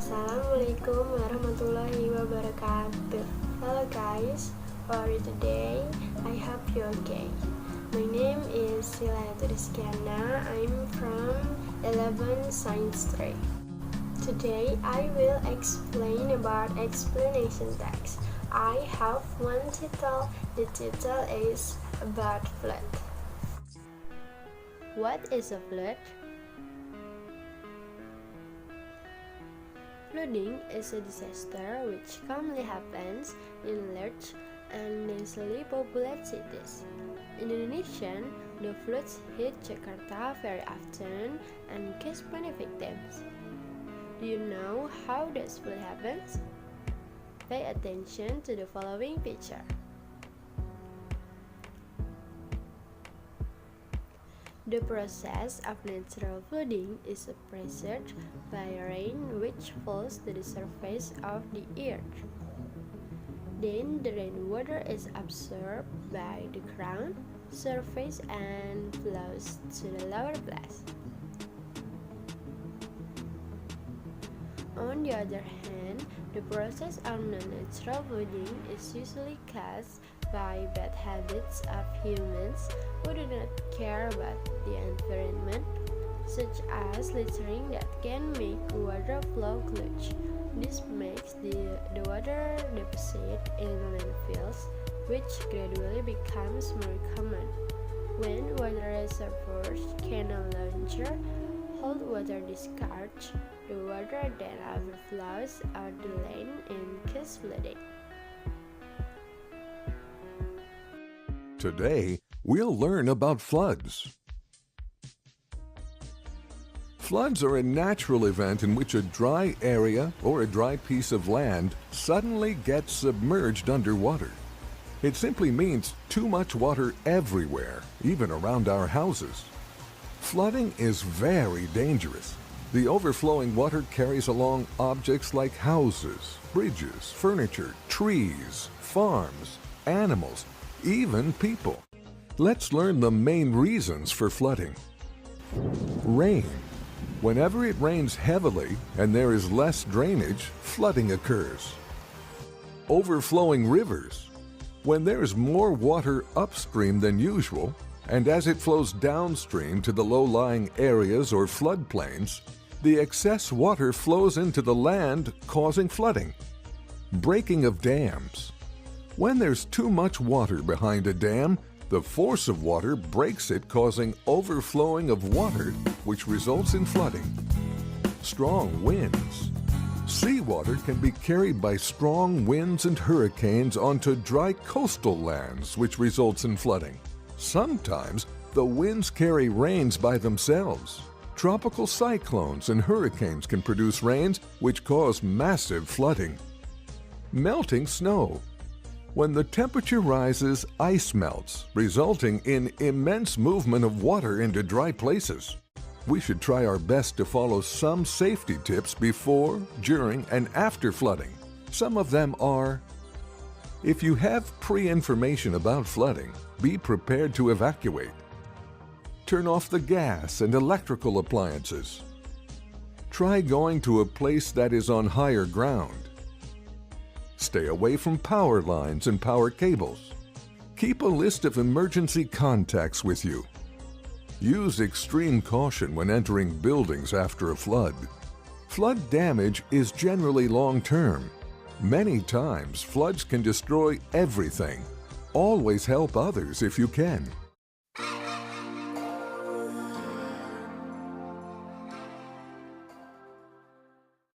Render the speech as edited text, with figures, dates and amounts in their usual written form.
Assalamualaikum warahmatullahi wabarakatuh. Hello guys, how are you today? I hope you're okay. My name is Silla Riskiana. I'm from 11 Science 3. Today I will explain about explanation text. I have one title. The title is about flood. What is a flood? Flooding is a disaster which commonly happens in large and densely populated cities. In Indonesia, the floods hit Jakarta very often and cause many victims. Do you know how this flood happens? Pay attention to the following picture. The process of natural flooding is a pressure by rain which falls to the surface of the earth. Then the rainwater is absorbed by the ground surface and flows to the lower place. On the other hand, the process of non-natural flooding is usually caused by bad habits of humans who do not care about the environment, such as littering that can make water flow clogged. This makes the water deposit in landfills, which gradually becomes more common. When water reservoirs can no longer hold water discharge, the water then overflows out the land and causes flooding. Today, we'll learn about floods. Floods are a natural event in which a dry area or a dry piece of land suddenly gets submerged underwater. It simply means too much water everywhere, even around our houses. Flooding is very dangerous. The overflowing water carries along objects like houses, bridges, furniture, trees, farms, animals, even people. Let's learn the main reasons for flooding. Rain. Whenever it rains heavily and there is less drainage, flooding occurs. Overflowing rivers. When there is more water upstream than usual, and as it flows downstream to the low-lying areas or floodplains, the excess water flows into the land, causing flooding. Breaking of dams. When there's too much water behind a dam, the force of water breaks it, causing overflowing of water, which results in flooding. Strong winds. Seawater can be carried by strong winds and hurricanes onto dry coastal lands, which results in flooding. Sometimes the winds carry rains by themselves. Tropical cyclones and hurricanes can produce rains which cause massive flooding. Melting snow. When the temperature rises, ice melts, resulting in immense movement of water into dry places. We should try our best to follow some safety tips before, during, and after flooding. Some of them are: if you have pre-information about flooding, be prepared to evacuate. Turn off the gas and electrical appliances. Try going to a place that is on higher ground. Stay away from power lines and power cables. Keep a list of emergency contacts with you. Use extreme caution when entering buildings after a flood. Flood damage is generally long-term. Many times, floods can destroy everything. Always help others if you can.